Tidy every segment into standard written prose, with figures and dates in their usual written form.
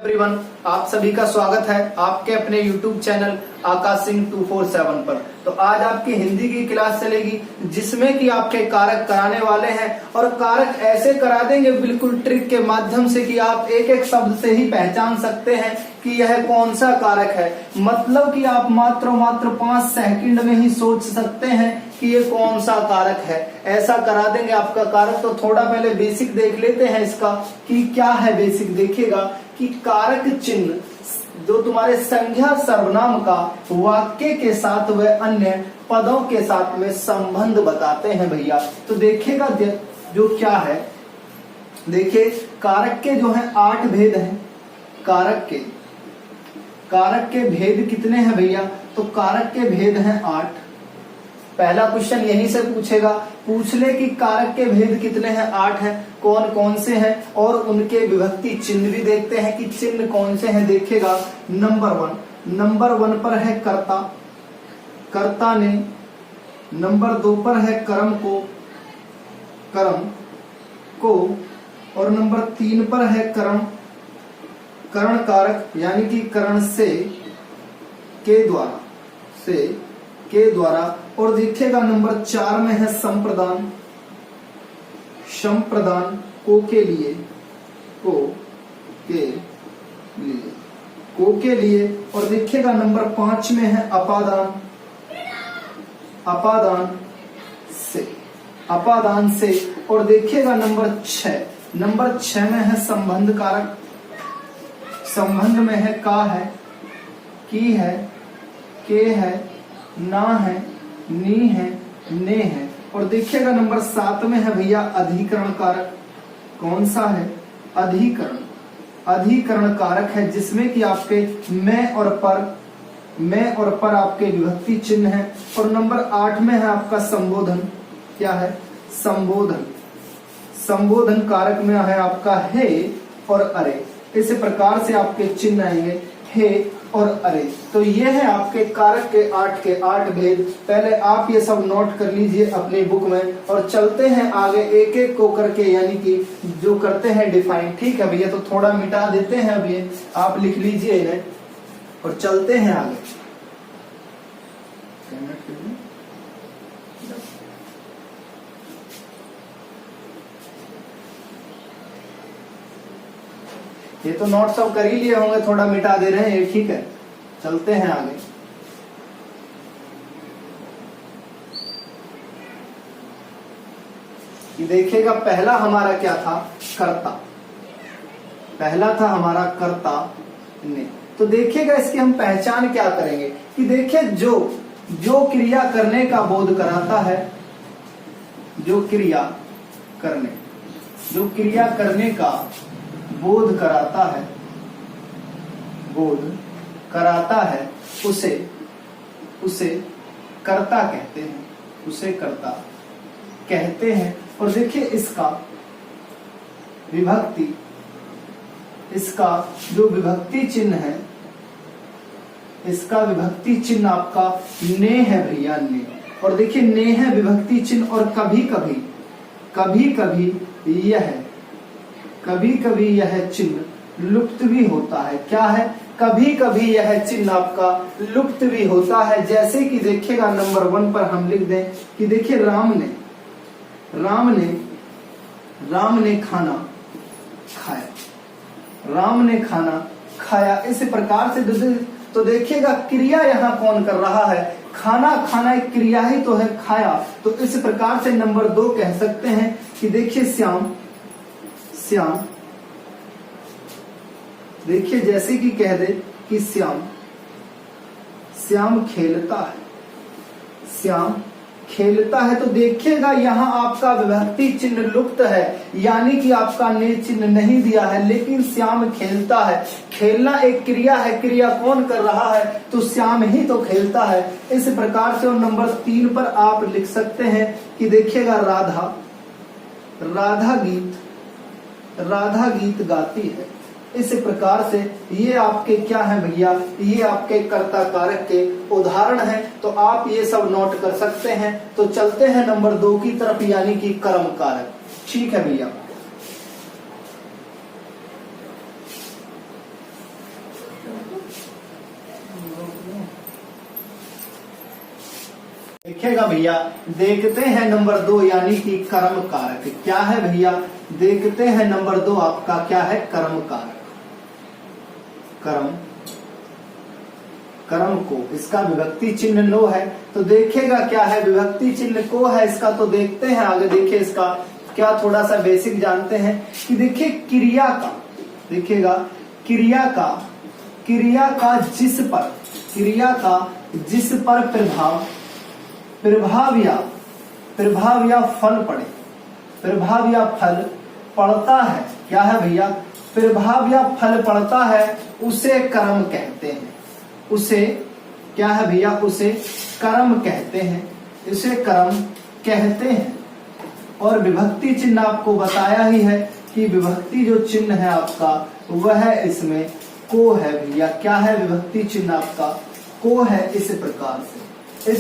Everyone, आप सभी का स्वागत है आपके अपने YouTube चैनल आकाश सिंह 247 पर। तो आज आपकी हिंदी की क्लास चलेगी जिसमें कि आपके कारक कराने वाले हैं और कारक ऐसे करा देंगे बिल्कुल ट्रिक के माध्यम से कि आप एक एक शब्द से ही पहचान सकते हैं कि यह कौन सा कारक है। मतलब कि आप मात्र 5 सेकंड में ही सोच सकते हैं कि ये कौन सा कारक है। ऐसा करा देंगे आपका कारक। तो थोड़ा पहले बेसिक देख लेते हैं इसका कि क्या है। बेसिक देखिएगा कि कारक चिन्ह जो तुम्हारे संज्ञा सर्वनाम का वाक्य के साथ व अन्य पदों के साथ में संबंध बताते हैं भैया। तो देखिएगा जो क्या है, देखिए कारक के जो है 8 भेद हैं। कारक के भेद कितने हैं भैया? तो कारक के भेद हैं 8। पहला क्वेश्चन यहीं से पूछेगा, पूछ ले कि कारक के भेद कितने हैं? 8 हैं। कौन कौन से हैं और उनके विभक्ति चिन्ह भी देखते हैं कि चिन्ह कौन से हैं। देखिएगा नंबर 1 पर है कर्ता ने। नंबर 2 पर है कर्म को और नंबर 3 पर है करण कारक यानी कि करण से के द्वारा और देखिएगा नंबर 4 में है संप्रदान को के लिए और देखिएगा नंबर 5 में है अपादान से और देखिएगा नंबर 6 में है संबंध कारक। संबंध में है का है, की है, के है, ना है, नी है, ने है और देखिएगा नंबर 7 में है भैया अधिकरण कारक। कौन सा है? अधिकरण कारक है जिसमें कि आपके मैं और पर आपके विभक्ति चिन्ह है और नंबर 8 में है आपका संबोधन। क्या है? संबोधन कारक में है आपका हे और अरे। इस प्रकार से आपके चिन्ह आएंगे हे और अरे। तो ये है आपके कारक के 8 भेद। पहले आप ये सब नोट कर लीजिए अपनी बुक में और चलते हैं आगे एक एक को करके, यानी कि जो करते हैं डिफाइन। ठीक है भैया, तो थोड़ा मिटा देते हैं अब ये, आप लिख लीजिए इन्हें और चलते हैं आगे। ये तो नोट सब कर ही लिए होंगे, थोड़ा मिटा दे रहे हैं ये, ठीक है। चलते हैं आगे। ये देखिएगा पहला हमारा क्या था? कर्ता। पहला था हमारा कर्ता ने। तो देखिएगा इसकी हम पहचान क्या करेंगे कि देखिए जो क्रिया करने का बोध कराता है, जो क्रिया करने का बोध कराता है उसे कर्ता कहते हैं। और देखिए इसका जो विभक्ति चिन्ह है, इसका विभक्ति चिन्ह आपका ने है भैया, ने। और देखिए ने है विभक्ति चिन्ह और कभी कभी यह चिन्ह लुप्त भी होता है। क्या है? कभी यह चिन्ह आपका लुप्त भी होता है। जैसे कि देखिएगा नंबर 1 पर हम लिख दें कि देखिए राम ने खाना खाया। इस प्रकार से तो देखिएगा क्रिया यहाँ कौन कर रहा है? खाना एक क्रिया ही तो है, खाया। तो इस प्रकार से नंबर 2 कह सकते हैं कि देखिए श्याम देखिए जैसे कि कह दे कि श्याम खेलता है। तो देखिएगा यहाँ आपका विभक्ति चिन्ह लुप्त है, यानी कि आपका ने चिन्ह नहीं दिया है, लेकिन श्याम खेलता है। खेलना एक क्रिया है, क्रिया कौन कर रहा है? तो श्याम ही तो खेलता है। इस प्रकार से और नंबर 3 पर आप लिख सकते हैं कि देखिएगा राधा गीत गाती है। इस प्रकार से ये आपके क्या है भैया? ये आपके कर्ता कारक के उदाहरण हैं। तो आप ये सब नोट कर सकते हैं। तो चलते हैं नंबर 2 की तरफ, यानी कि कर्म कारक। ठीक है भैया। देखिएगा भैया, देखते हैं नंबर 2 यानी कि कर्म कारक क्या है भैया। देखते हैं नंबर 2 आपका क्या है, कर्म कारक। कर्म, कर्म को, इसका विभक्ति चिन्ह नो है, तो देखेगा क्या है, विभक्ति चिन्ह को है इसका। तो देखते हैं आगे, देखिए इसका क्या थोड़ा सा बेसिक जानते हैं कि देखिए क्रिया का, देखिएगा क्रिया का जिस पर, क्रिया का जिस पर प्रभाव या फल पड़े, प्रभाव या फल पड़ता है, क्या है भैया, प्रभाव या फल पड़ता है, उसे कर्म कहते हैं। उसे क्या है भैया, उसे कर्म कहते हैं, इसे कर्म कहते हैं। और विभक्ति चिन्ह आपको बताया ही है कि विभक्ति जो चिन्ह है आपका वह इसमें को है भैया। क्या है विभक्ति चिन्ह आपका, को है। इस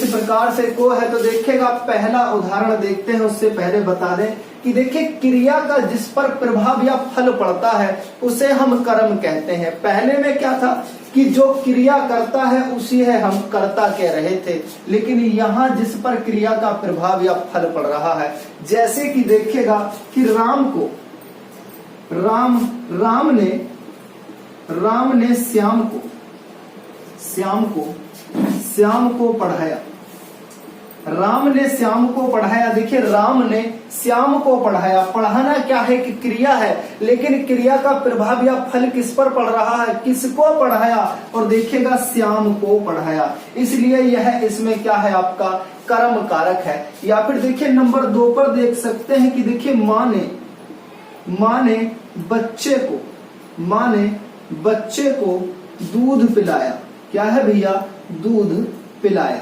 प्रकार से को है। तो देखिएगा पहला उदाहरण देखते हैं, उससे पहले बता दें कि देखिए क्रिया का जिस पर प्रभाव या फल पड़ता है उसे हम कर्म कहते हैं। पहले में क्या था कि जो क्रिया करता है उसी है हम कर्ता कह रहे थे, लेकिन यहाँ जिस पर क्रिया का प्रभाव या फल पड़ रहा है, जैसे कि देखिएगा कि राम ने श्याम को पढ़ाया। राम ने श्याम को पढ़ाया। देखिए राम ने श्याम को पढ़ाया। पढ़ाना क्या है कि क्रिया है, लेकिन क्रिया का प्रभाव या फल किस पर पड़ रहा है, किसको पढ़ाया, और देखिएगा श्याम को पढ़ाया, इसलिए यह इसमें क्या है आपका कर्म कारक है। या फिर देखिए नंबर 2 पर देख सकते हैं कि देखिए माँ ने बच्चे को दूध पिलाया। क्या है भैया, दूध पिलाया।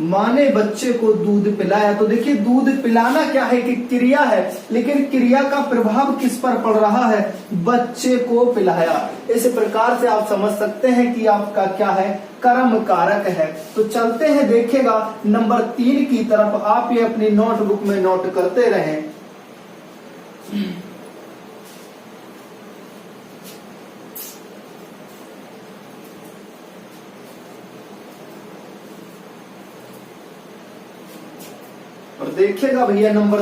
माँ ने बच्चे को दूध पिलाया। तो देखिए दूध पिलाना क्या है कि क्रिया है, लेकिन क्रिया का प्रभाव किस पर पड़ रहा है, बच्चे को पिलाया। इस प्रकार से आप समझ सकते हैं कि आपका क्या है, कर्म कारक है। तो चलते हैं देखिएगा नंबर 3 की तरफ। आप ये अपनी नोटबुक में नोट करते रहें। और देखिएगा भैया नंबर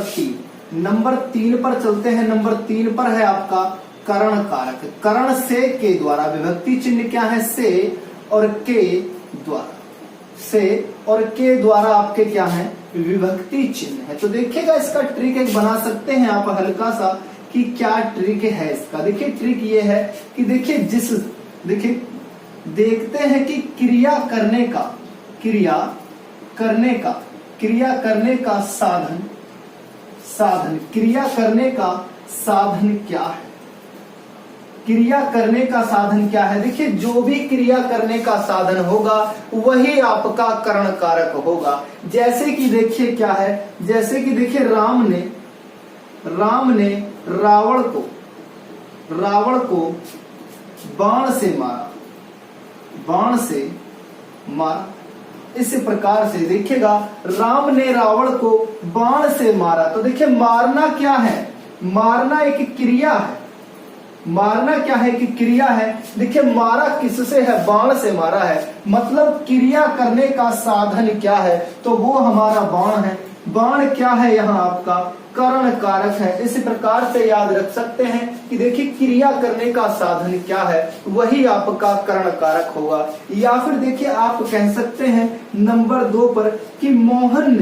3 पर चलते हैं। नंबर 3 पर है आपका करण कारक। करण से के द्वारा, विभक्ति चिन्ह क्या है, से और के द्वारा, से और के द्वारा आपके क्या है, विभक्ति चिन्ह है। तो देखिएगा इसका ट्रिक एक बना सकते हैं आप हल्का सा, कि क्या ट्रिक है इसका। देखिए ट्रिक ये है कि देखिए देखते हैं कि क्रिया करने का साधन क्या है। क्रिया करने का साधन क्या है, देखिए जो भी क्रिया करने का साधन होगा वही आपका करण कारक होगा। जैसे कि देखिए क्या है, जैसे कि देखिए राम ने रावण को बाण से मारा। इस प्रकार से देखिएगा राम ने रावण को बाण से मारा। तो देखिए मारना क्या है, मारना एक क्रिया है। मारना क्या है कि क्रिया है। देखिए मारा किससे है, बाण से मारा है, मतलब क्रिया करने का साधन क्या है, तो वो हमारा बाण है। बाण क्या है यहाँ आपका करण कारक है। इस प्रकार से याद रख सकते हैं कि देखिए क्रिया करने का साधन क्या है, वही आपका करण कारक होगा। या फिर देखिए आप कह सकते हैं नंबर 2 पर कि मोहन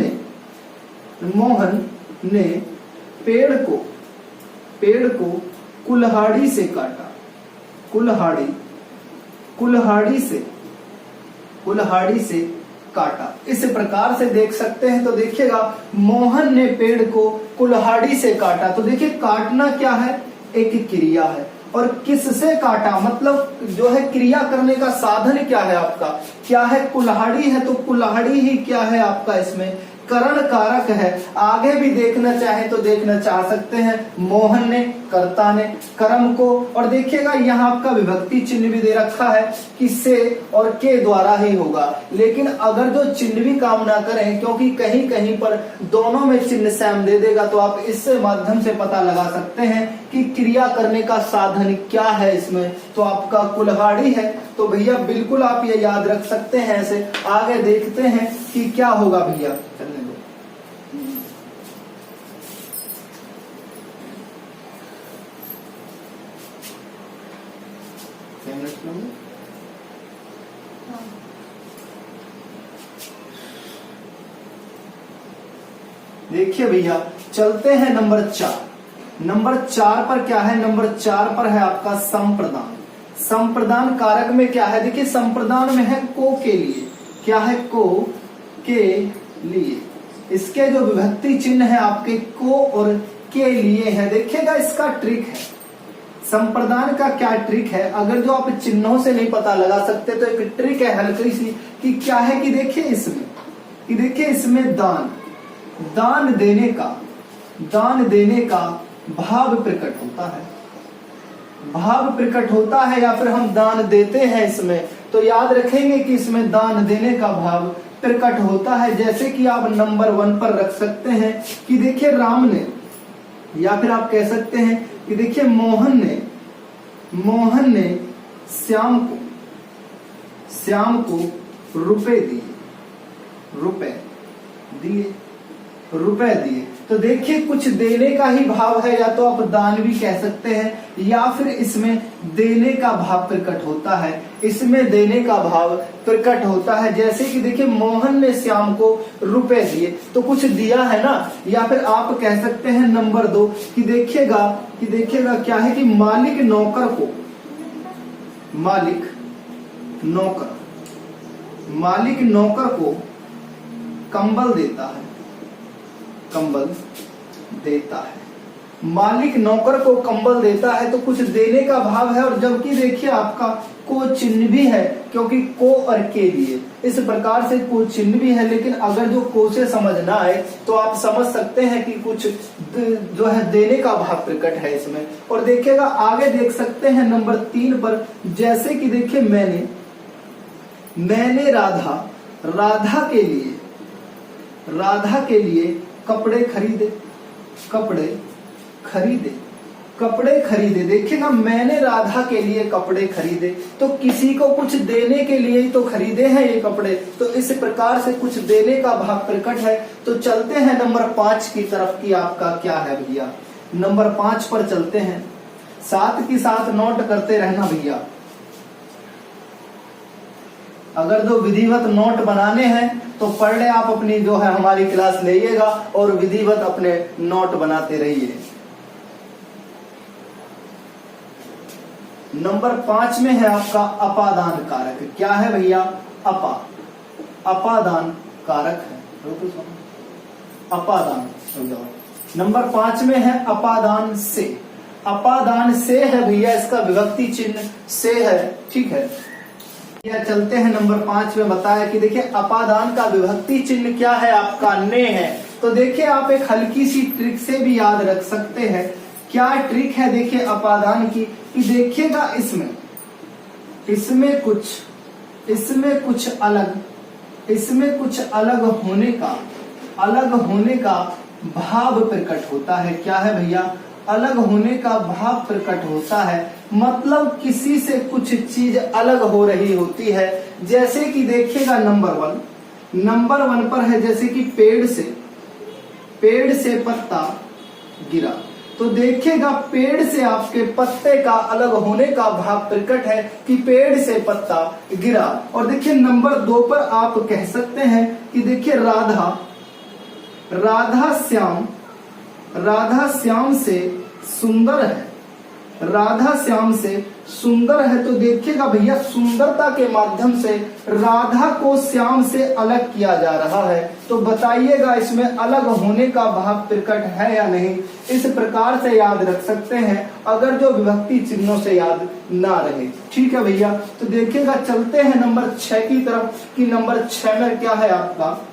ने पेड़ को कुल्हाड़ी से काटा। कुल्हाड़ी से काटा। इस प्रकार से देख सकते हैं। तो देखिएगा मोहन ने पेड़ को कुल्हाड़ी से काटा। तो देखिए काटना क्या है, एक क्रिया है, और किससे काटा, मतलब जो है क्रिया करने का साधन क्या है आपका, क्या है, कुल्हाड़ी है। तो कुल्हाड़ी ही क्या है आपका इसमें करण कारक है। आगे भी देखना चाहे तो देखना चाह सकते हैं। मोहन ने कर्ता ने, कर्म को, और देखिएगा यहाँ आपका विभक्ति चिन्ह भी दे रखा है कि से और के द्वारा ही होगा। लेकिन अगर जो चिन्ह भी काम ना करें, क्योंकि कहीं कहीं पर दोनों में चिन्ह सेम दे देगा, तो आप इस माध्यम से पता लगा सकते हैं कि क्रिया करने का साधन क्या है इसमें, तो आपका कुल्हाड़ी है। तो भैया बिल्कुल आप ये याद रख सकते हैं। ऐसे आगे देखते हैं कि क्या होगा भैया, चलने दो। देखिए भैया चलते हैं नंबर 4। नंबर 4 पर क्या है, नंबर 4 पर है आपका संप्रदान। संप्रदान कारक में क्या है, देखिए संप्रदान में है को के लिए, क्या है को के लिए। इसके जो विभक्ति चिन्ह है आपके को और के लिए है। देखिएगा इसका ट्रिक है, संप्रदान का क्या ट्रिक है, अगर जो आप चिन्हों से नहीं पता लगा सकते तो एक ट्रिक है हल्की सी कि क्या है कि देखिए इसमें दान, दान देने का भाव प्रकट होता है, भाव प्रकट होता है, या फिर हम दान देते हैं इसमें, तो याद रखेंगे कि इसमें दान देने का भाव प्रकट होता है। जैसे कि आप नंबर 1 पर रख सकते हैं कि देखिए राम ने, या फिर आप कह सकते हैं कि देखिए मोहन ने श्याम को रुपए दिए। तो देखिए कुछ देने का ही भाव है, या तो आप दान भी कह सकते हैं, या फिर इसमें देने का भाव प्रकट होता है, इसमें देने का भाव प्रकट होता है। जैसे कि देखिए मोहन ने श्याम को रुपए दिए, तो कुछ दिया है ना। या फिर आप कह सकते हैं नंबर 2 कि देखिएगा क्या है कि मालिक नौकर को कंबल देता है। मालिक नौकर को कंबल देता है, तो कुछ देने का भाव है। और जबकि देखिए आपका को चिन्ह भी है, क्योंकि को और के लिए इस प्रकार से को चिन्ह भी है। लेकिन अगर जो को से समझ ना आए तो आप समझ सकते हैं कि कुछ जो है देने का भाव प्रकट है इसमें। और देखिएगा आगे देख सकते हैं नंबर 3 पर, जैसे कि देखिए मैंने राधा के लिए कपड़े खरीदे। देखिएगा मैंने राधा के लिए कपड़े खरीदे, तो किसी को कुछ देने के लिए ही तो खरीदे हैं ये कपड़े, तो इस प्रकार से कुछ देने का भाव प्रकट है। तो चलते हैं नंबर 5 की तरफ की आपका क्या है भैया, नंबर 5 पर चलते हैं। साथ के साथ नोट करते रहना भैया, अगर जो विधिवत नोट बनाने हैं तो पढ़ ले आप, अपनी जो है हमारी क्लास लीजिएगा और विधिवत अपने नोट बनाते रहिए। नंबर 5 में है आपका अपादान कारक। क्या है भैया, अपादान कारक है। अपादान नंबर 5 में है अपादान से है भैया, इसका विभक्ति चिन्ह से है, ठीक है। चलते हैं नंबर 5 में, बताया कि देखिए अपादान का विभक्ति चिन्ह क्या है आपका, ने है। तो देखिए आप एक हल्की सी ट्रिक से भी याद रख सकते हैं। क्या ट्रिक है देखिए अपादान की, कि देखिएगा इसमें कुछ अलग होने का भाव प्रकट होता है। क्या है भैया, अलग होने का भाव प्रकट होता है, मतलब किसी से कुछ चीज अलग हो रही होती है। जैसे कि देखिएगा नंबर 1 पर है, जैसे कि पेड़ से पत्ता गिरा, तो देखिएगा पेड़ से आपके पत्ते का अलग होने का भाव प्रकट है कि पेड़ से पत्ता गिरा। और देखिए नंबर 2 पर आप कह सकते हैं कि देखिए राधा श्याम से सुंदर है। तो देखिएगा भैया सुंदरता के माध्यम से राधा को श्याम से अलग किया जा रहा है। तो बताइएगा इसमें अलग होने का भाव प्रकट है या नहीं। इस प्रकार से याद रख सकते हैं, अगर जो विभक्ति चिन्हों से याद ना रहे, ठीक है भैया। तो देखिएगा चलते हैं नंबर 6 की तरफ, कि नंबर 6 में क्या है आपका,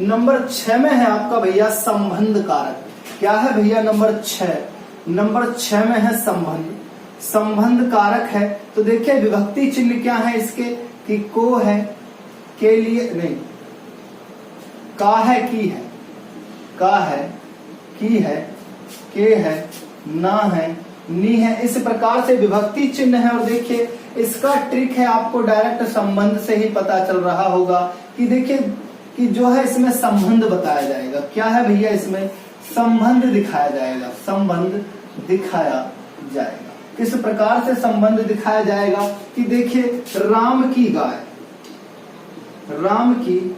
नंबर 6 में है आपका भैया संबंध कारक। क्या है भैया? नंबर 6, नंबर 6 में है संबंध, संबंध कारक है। तो देखिए विभक्ति चिन्ह क्या है इसके, कि को है, के लिए नहीं, का है, की है, का है, की है, के है, ना है, नी है, इस प्रकार से विभक्ति चिन्ह है। और देखिए इसका ट्रिक है, आपको डायरेक्ट संबंध से ही पता चल रहा होगा कि देखिए कि जो है इसमें संबंध बताया जाएगा। क्या है भैया? इसमें संबंध दिखाया जाएगा, संबंध दिखाया जाएगा। किस प्रकार से संबंध दिखाया जाएगा कि देखिए राम की गाय, राम की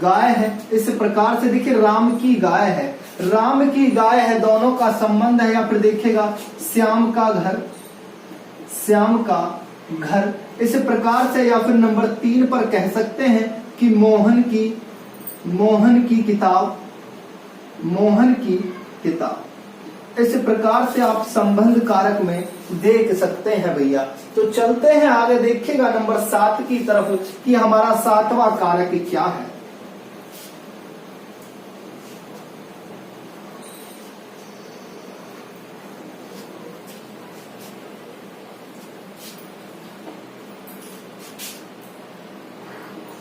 गाय है, इस प्रकार से देखिए राम की गाय है, राम की गाय है, दोनों का संबंध है। या फिर देखिएगा श्याम का घर, श्याम का घर, इस प्रकार से। या फिर नंबर 3 पर कह सकते हैं कि मोहन की किताब, मोहन की किताब। इस प्रकार से आप संबंध कारक में देख सकते हैं भैया। तो चलते हैं आगे, देखिएगा नंबर 7 की तरफ कि हमारा 7वां कारक क्या है।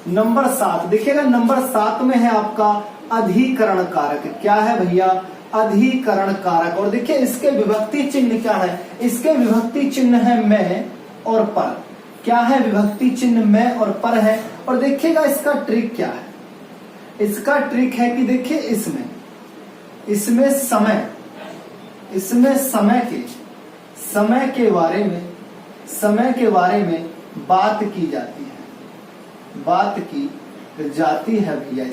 नंबर 7 देखिएगा, नंबर 7 में है आपका अधिकरण कारक। क्या है भैया? अधिकरण कारक। और देखिए इसके विभक्ति चिन्ह क्या है? इसके विभक्ति चिन्ह है मैं और पर। क्या है? विभक्ति चिन्ह मैं और पर है। और देखिएगा इसका ट्रिक क्या है? इसका ट्रिक है कि देखिए इसमें समय, इसमें समय के बारे में बात की जाती है, बात की जाती है भैया।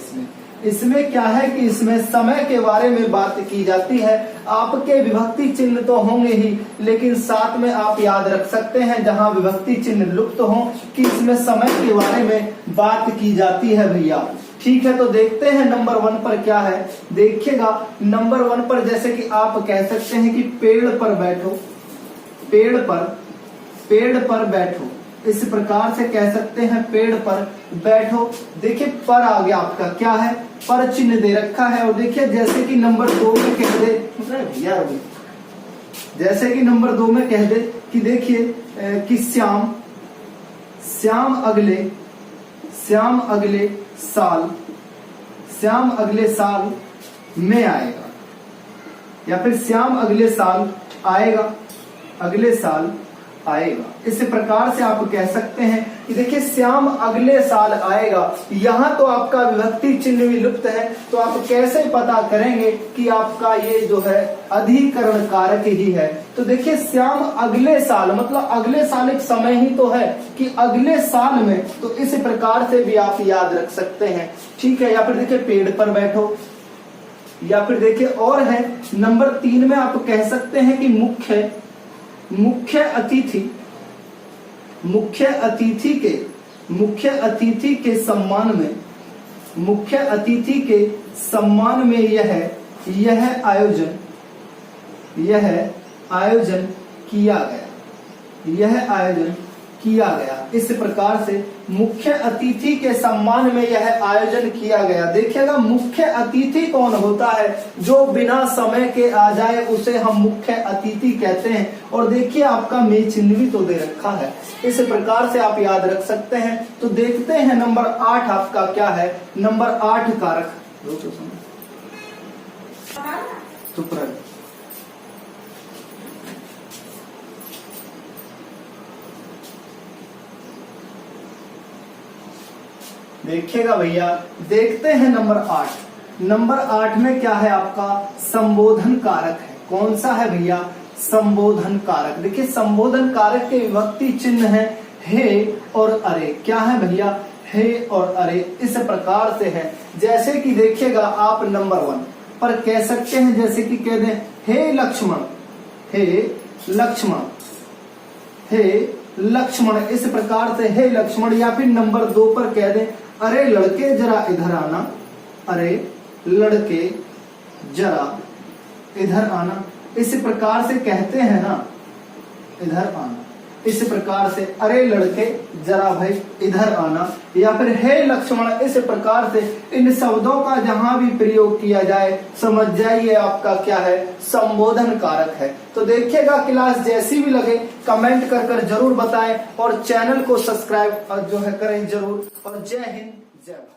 इसमें क्या है कि इसमें समय के बारे में बात की जाती है। आपके विभक्ति चिन्ह तो होंगे ही, लेकिन साथ में आप याद रख सकते हैं जहां विभक्ति चिन्ह लुप्त हो कि इसमें समय के बारे में बात की जाती है भैया। ठीक है, तो देखते हैं नंबर 1 पर क्या है। देखिएगा नंबर 1 पर जैसे कि आप कह सकते हैं कि पेड़ पर बैठो, पेड़ पर बैठो, इस प्रकार से कह सकते हैं पेड़ पर बैठो। देखिए पर आ गया आपका, क्या है? पर चिन्ह दे रखा है। और देखिए जैसे कि नंबर 2 में कह दे भैया, जैसे कि नंबर 2 में कह दे कि देखिए कि श्याम अगले साल में आएगा, या फिर श्याम अगले साल आएगा। इस प्रकार से आप कह सकते हैं कि देखिए श्याम अगले साल आएगा। यहाँ तो आपका विभक्ति चिन्ह भी लुप्त है, तो आप कैसे पता करेंगे कि आपका ये जो है अधिकरण कारक ही है? तो देखिए श्याम अगले साल, मतलब अगले साल एक समय ही तो है कि अगले साल में, तो इस प्रकार से भी आप याद रख सकते हैं। ठीक है, या फिर देखिए पेड़ पर बैठो, या फिर देखिए और है नंबर 3 में आप कह सकते हैं कि मुख्य अतिथि के सम्मान में यह आयोजन किया गया। इस प्रकार से मुख्य अतिथि के सम्मान में यह आयोजन किया गया। देखिएगा मुख्य अतिथि कौन होता है? जो बिना समय के आ जाए उसे हम मुख्य अतिथि कहते हैं। और देखिए आपका में चिन्ह भी तो दे रखा है, इस प्रकार से आप याद रख सकते हैं। तो देखते हैं नंबर 8 आपका क्या है। नंबर 8 कारक, देखिएगा भैया, देखते हैं नंबर 8। नंबर 8 में क्या है आपका? संबोधन कारक है। कौन सा है भैया? संबोधन कारक। देखिए संबोधन कारक के विभक्ति चिन्ह है हे और अरे। क्या है भैया? हे और अरे। इस प्रकार से है, जैसे कि देखिएगा आप नंबर 1 पर कह सकते हैं, जैसे कि कह दें हे लक्ष्मण, इस प्रकार से हे लक्ष्मण। या फिर नंबर 2 पर कह दें अरे लड़के जरा इधर आना, अरे लड़के जरा इधर आना। इस प्रकार से कहते हैं ना, इधर आना। इस प्रकार से अरे लड़के जरा भाई इधर आना, या फिर हे लक्ष्मण, इस प्रकार से इन शब्दों का जहां भी प्रयोग किया जाए समझ जाइए आपका क्या है, संबोधन कारक है। तो देखिएगा क्लास जैसी भी लगे कमेंट कर जरूर बताएं और चैनल को सब्सक्राइब जो है करें जरूर। और जय हिंद जय भारत।